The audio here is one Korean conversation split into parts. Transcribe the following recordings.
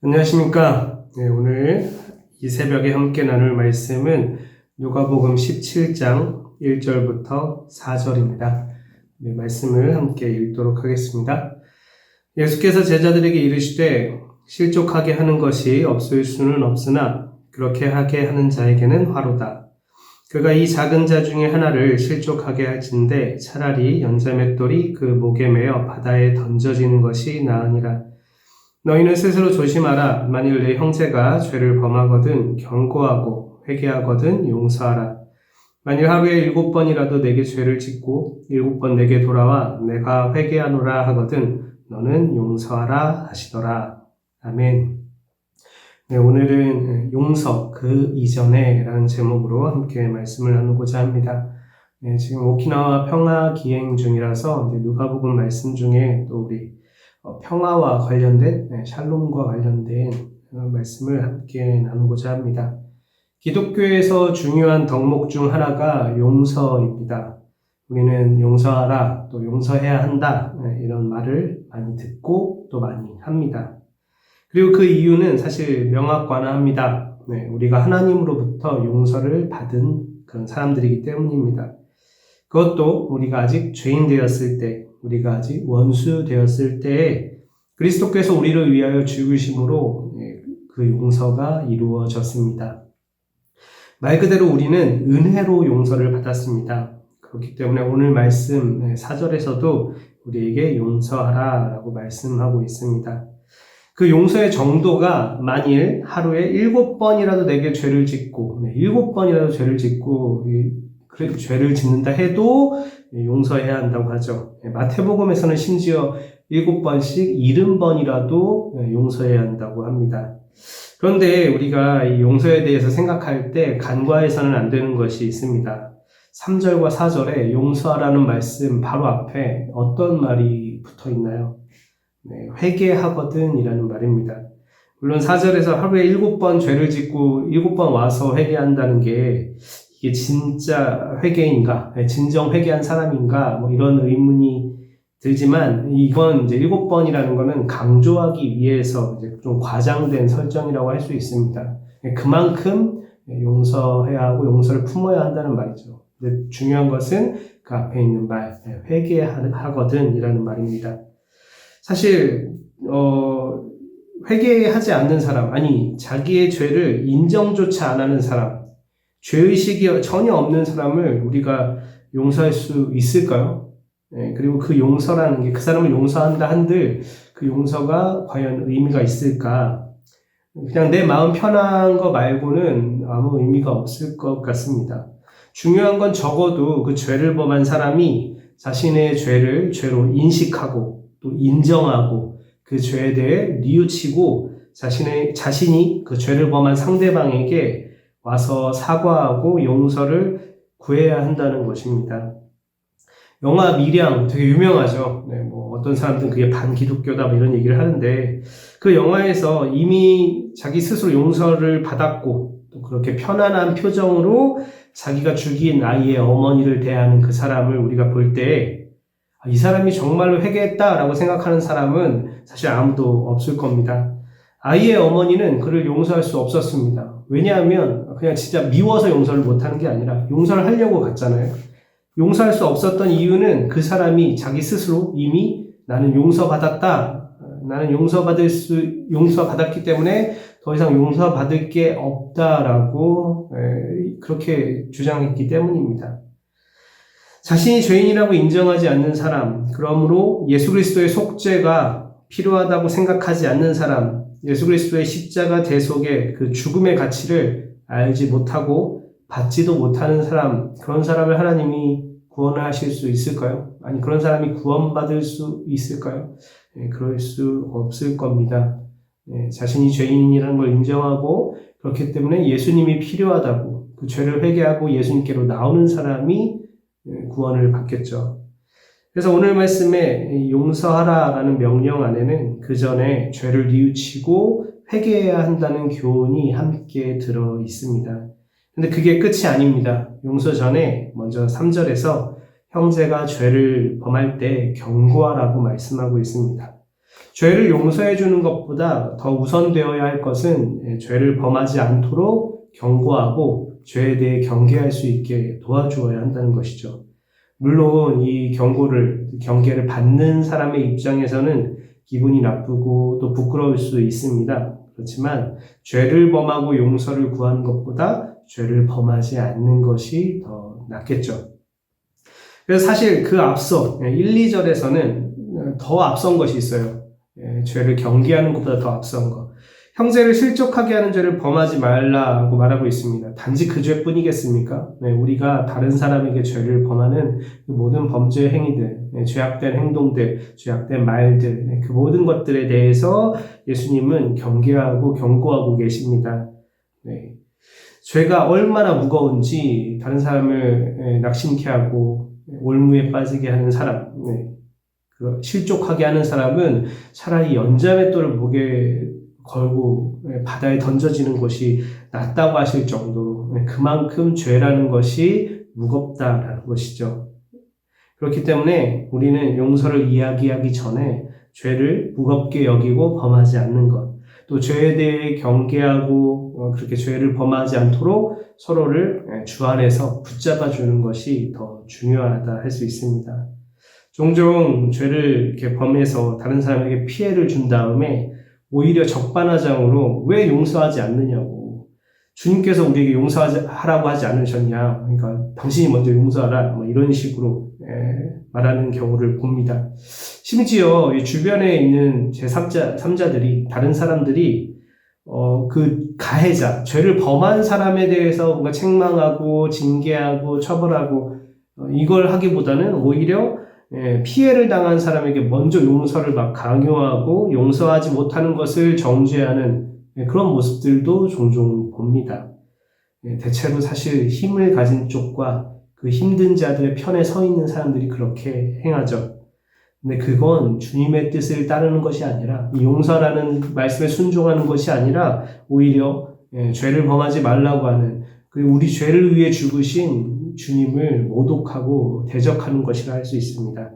안녕하십니까. 네, 오늘 이 새벽에 함께 나눌 말씀은 누가복음 17장 1절부터 4절입니다. 네, 말씀을 함께 읽도록 하겠습니다. 예수께서 제자들에게 이르시되 실족하게 하는 것이 없을 수는 없으나 그렇게 하게 하는 자에게는 화로다. 그가 이 작은 자 중에 하나를 실족하게 할진대 차라리 연자맷돌이 그 목에 매어 바다에 던져지는 것이 나으니라. 너희는 스스로 조심하라. 만일 내 형제가 죄를 범하거든 경고하고 회개하거든 용서하라. 만일 하루에 7번이라도 내게 죄를 짓고 7번 내게 돌아와 내가 회개하노라 하거든 너는 용서하라 하시더라. 아멘. 네, 오늘은 용서 그 이전에 라는 제목으로 함께 말씀을 나누고자 합니다. 네, 지금 오키나와 평화 기행 중이라서 누가복음 말씀 중에 또 우리 평화와 관련된, 샬롬과 관련된 말씀을 함께 나누고자 합니다. 기독교에서 중요한 덕목 중 하나가 용서입니다. 우리는 용서하라, 또 용서해야 한다, 이런 말을 많이 듣고 또 많이 합니다. 그리고 그 이유는 사실 명확관화합니다. 우리가 하나님으로부터 용서를 받은 그런 사람들이기 때문입니다. 그것도 우리가 아직 죄인 되었을 때, 우리가 아직 원수 되었을 때에 그리스도께서 우리를 위하여 죽으심으로 그 용서가 이루어졌습니다. 말 그대로 우리는 은혜로 용서를 받았습니다. 그렇기 때문에 오늘 말씀 4절에서도 우리에게 용서하라 라고 말씀하고 있습니다. 그 용서의 정도가 만일 하루에 7번이라도 내게 죄를 짓고 7번이라도 죄를 짓고 죄를 짓는다 해도 용서해야 한다고 하죠. 마태복음에서는 심지어 7번씩 70번이라도 용서해야 한다고 합니다. 그런데 우리가 이 용서에 대해서 생각할 때 간과해서는 안 되는 것이 있습니다. 3절과 4절에 용서하라는 말씀 바로 앞에 어떤 말이 붙어 있나요? 회개하거든 이라는 말입니다. 물론 4절에서 하루에 7번 죄를 짓고 7번 와서 회개한다는 게 이게 진짜 회개인가? 진정 회개한 사람인가? 이런 의문이 들지만 이건 이제 7번이라는 거는 강조하기 위해서 이제 좀 과장된 설정이라고 할 수 있습니다. 그만큼 용서해야 하고 용서를 품어야 한다는 말이죠. 근데 중요한 것은 그 앞에 있는 말, 회개하거든 이라는 말입니다. 사실 회개하지 않는 사람, 아니 자기의 죄를 인정조차 안 하는 사람, 죄의식이 전혀 없는 사람을 우리가 용서할 수 있을까요? 그리고 그 용서라는 게 그 사람을 용서한다 한들 그 용서가 과연 의미가 있을까? 그냥 내 마음 편한 거 말고는 아무 의미가 없을 것 같습니다. 중요한 건 적어도 그 죄를 범한 사람이 자신의 죄를 죄로 인식하고 또 인정하고 그 죄에 대해 뉘우치고 자신이 그 죄를 범한 상대방에게 와서 사과하고 용서를 구해야 한다는 것입니다. 영화 미량 되게 유명하죠. 어떤 사람들은 그게 반기독교다 이런 얘기를 하는데 그 영화에서 이미 자기 스스로 용서를 받았고 또 그렇게 편안한 표정으로 자기가 죽인 아이의 어머니를 대하는 그 사람을 우리가 볼 때 이 사람이 정말로 회개했다라고 생각하는 사람은 사실 아무도 없을 겁니다. 아이의 어머니는 그를 용서할 수 없었습니다. 왜냐하면 그냥 진짜 미워서 용서를 못하는 게 아니라 용서를 하려고 갔잖아요. 용서할 수 없었던 이유는 그 사람이 자기 스스로 이미 나는 용서받았다. 나는 용서받았기 때문에 더 이상 용서받을 게 없다라고 그렇게 주장했기 때문입니다. 자신이 죄인이라고 인정하지 않는 사람, 그러므로 예수 그리스도의 속죄가 필요하다고 생각하지 않는 사람, 예수 그리스도의 십자가 대속의 그 죽음의 가치를 알지 못하고 받지도 못하는 사람, 그런 사람을 하나님이 구원을 하실 수 있을까요? 아니, 그런 사람이 구원받을 수 있을까요? 그럴 수 없을 겁니다. 자신이 죄인이라는 걸 인정하고 그렇기 때문에 예수님이 필요하다고 그 죄를 회개하고 예수님께로 나오는 사람이 구원을 받겠죠. 그래서 오늘 말씀에 용서하라라는 명령 안에는 그 전에 죄를 뉘우치고 회개해야 한다는 교훈이 함께 들어 있습니다. 근데 그게 끝이 아닙니다. 용서 전에 먼저 3절에서 형제가 죄를 범할 때 경고하라고 말씀하고 있습니다. 죄를 용서해 주는 것보다 더 우선되어야 할 것은 죄를 범하지 않도록 경고하고 죄에 대해 경계할 수 있게 도와주어야 한다는 것이죠. 물론 이 경계를 받는 사람의 입장에서는 기분이 나쁘고 또 부끄러울 수 있습니다. 그렇지만 죄를 범하고 용서를 구하는 것보다 죄를 범하지 않는 것이 더 낫겠죠. 그래서 사실 그 앞서 1, 2절에서는 더 앞선 것이 있어요. 죄를 경계하는 것보다 더 앞선 것. 형제를 실족하게 하는 죄를 범하지 말라고 말하고 있습니다. 단지 그 죄뿐이겠습니까? 우리가 다른 사람에게 죄를 범하는 그 모든 범죄 행위들, 죄악된 행동들, 죄악된 말들, 그 모든 것들에 대해서 예수님은 경계하고 경고하고 계십니다. 죄가 얼마나 무거운지 다른 사람을 낙심케 하고 올무에 빠지게 하는 사람, 실족하게 하는 사람은 차라리 연자맷돌을 목에 걸고 바다에 던져지는 것이 낫다고 하실 정도로 그만큼 죄라는 것이 무겁다라는 것이죠. 그렇기 때문에 우리는 용서를 이야기하기 전에 죄를 무겁게 여기고 범하지 않는 것, 또 죄에 대해 경계하고 그렇게 죄를 범하지 않도록 서로를 주 안에서 붙잡아 주는 것이 더 중요하다 할 수 있습니다. 종종 죄를 이렇게 범해서 다른 사람에게 피해를 준 다음에 오히려 적반하장으로 왜 용서하지 않느냐고. 주님께서 우리에게 용서하라고 하지 않으셨냐. 그러니까 당신이 먼저 용서하라. 이런 식으로 말하는 경우를 봅니다. 심지어 주변에 있는 제3자들이, 다른 사람들이 그 가해자, 죄를 범한 사람에 대해서 뭔가 책망하고 징계하고 처벌하고 이걸 하기보다는 오히려 피해를 당한 사람에게 먼저 용서를 막 강요하고 용서하지 못하는 것을 정죄하는 그런 모습들도 종종 봅니다. 대체로 사실 힘을 가진 쪽과 그 힘든 자들의 편에 서 있는 사람들이 그렇게 행하죠. 근데 그건 주님의 뜻을 따르는 것이 아니라, 이 용서라는 말씀에 순종하는 것이 아니라 오히려 죄를 범하지 말라고 하는 우리 죄를 위해 죽으신 주님을 모독하고 대적하는 것이라 할 수 있습니다.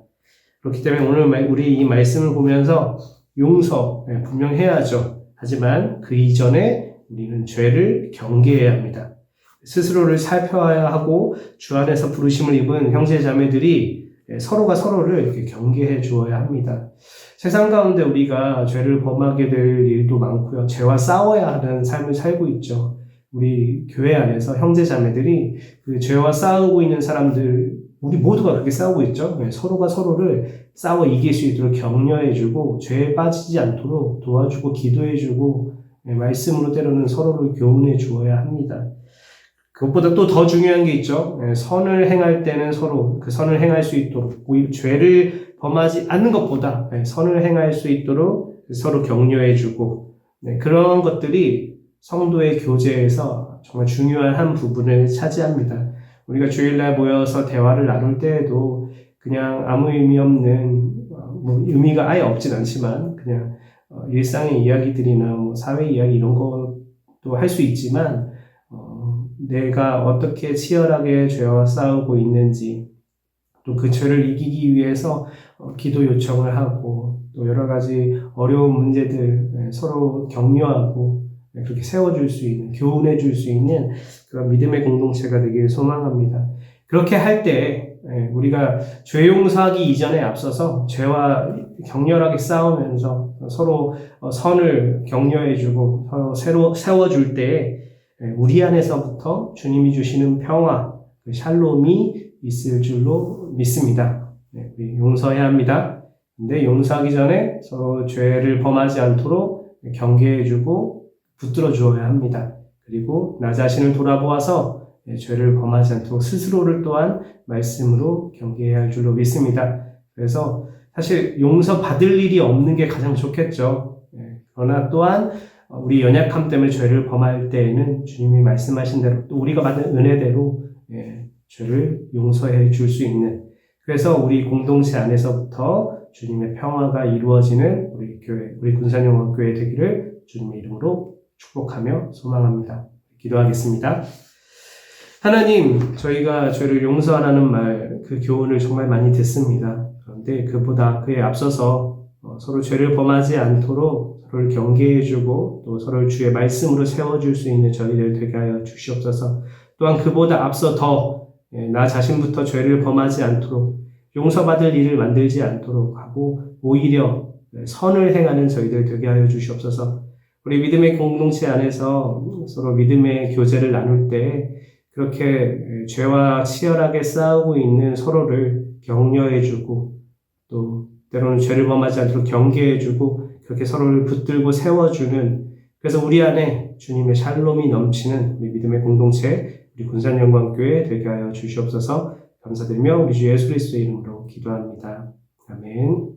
그렇기 때문에 오늘 우리 이 말씀을 보면서 용서 분명해야죠. 하지만 그 이전에 우리는 죄를 경계해야 합니다. 스스로를 살펴야 하고 주 안에서 부르심을 입은 형제 자매들이 서로가 서로를 이렇게 경계해 주어야 합니다. 세상 가운데 우리가 죄를 범하게 될 일도 많고요. 죄와 싸워야 하는 삶을 살고 있죠. 우리 교회 안에서 형제 자매들이 그 죄와 싸우고 있는 사람들, 우리 모두가 그렇게 싸우고 있죠. 서로가 서로를 싸워 이길 수 있도록 격려해주고 죄에 빠지지 않도록 도와주고 기도해주고 말씀으로 때로는 서로를 교훈해 주어야 합니다. 그것보다 또 더 중요한 게 있죠. 선을 행할 때는 서로 그 선을 행할 수 있도록, 오히려 죄를 범하지 않는 것보다 선을 행할 수 있도록 서로 격려해주고, 그런 것들이 성도의 교제에서 정말 중요한 한 부분을 차지합니다. 우리가 주일날 모여서 대화를 나눌 때에도 그냥 아무 의미 없는, 의미가 아예 없진 않지만 그냥 일상의 이야기들이나 사회 이야기 이런 것도 할 수 있지만 내가 어떻게 치열하게 죄와 싸우고 있는지, 또 그 죄를 이기기 위해서 기도 요청을 하고, 또 여러 가지 어려운 문제들 서로 격려하고 그렇게 세워줄 수 있는, 교훈해줄 수 있는 그런 믿음의 공동체가 되길 소망합니다. 그렇게 할 때 우리가 죄 용서하기 이전에 앞서서 죄와 격렬하게 싸우면서 서로 선을 격려해주고 서로 세워줄 때 우리 안에서부터 주님이 주시는 평화, 샬롬이 있을 줄로 믿습니다. 우리 용서해야 합니다. 근데 용서하기 전에 서로 죄를 범하지 않도록 경계해주고 붙들어 주어야 합니다. 그리고 나 자신을 돌아보아서 죄를 범하지 않도록 스스로를 또한 말씀으로 경계해야 할 줄로 믿습니다. 그래서 사실 용서받을 일이 없는 게 가장 좋겠죠. 그러나 또한 우리 연약함 때문에 죄를 범할 때에는 주님이 말씀하신 대로 또 우리가 받은 은혜대로 죄를 용서해 줄 수 있는, 그래서 우리 공동체 안에서부터 주님의 평화가 이루어지는 우리 교회, 우리 군산영화교회 되기를 주님의 이름으로 축복하며 소망합니다. 기도하겠습니다. 하나님, 저희가 죄를 용서하라는 말, 그 교훈을 정말 많이 듣습니다. 그런데 그보다 그에 앞서서 서로 죄를 범하지 않도록 서로를 경계해주고 또 서로를 주의 말씀으로 세워줄 수 있는 저희들 되게 하여 주시옵소서. 또한 그보다 앞서 더 나 자신부터 죄를 범하지 않도록 용서받을 일을 만들지 않도록 하고 오히려 선을 행하는 저희들 되게 하여 주시옵소서. 우리 믿음의 공동체 안에서 서로 믿음의 교제를 나눌 때 그렇게 죄와 치열하게 싸우고 있는 서로를 격려해주고 또 때로는 죄를 범하지 않도록 경계해주고 그렇게 서로를 붙들고 세워주는, 그래서 우리 안에 주님의 샬롬이 넘치는 우리 믿음의 공동체, 우리 군산영광교회 되게 하여 주시옵소서. 감사드리며 우리 주 예수 그리스도의 이름으로 기도합니다. 아멘.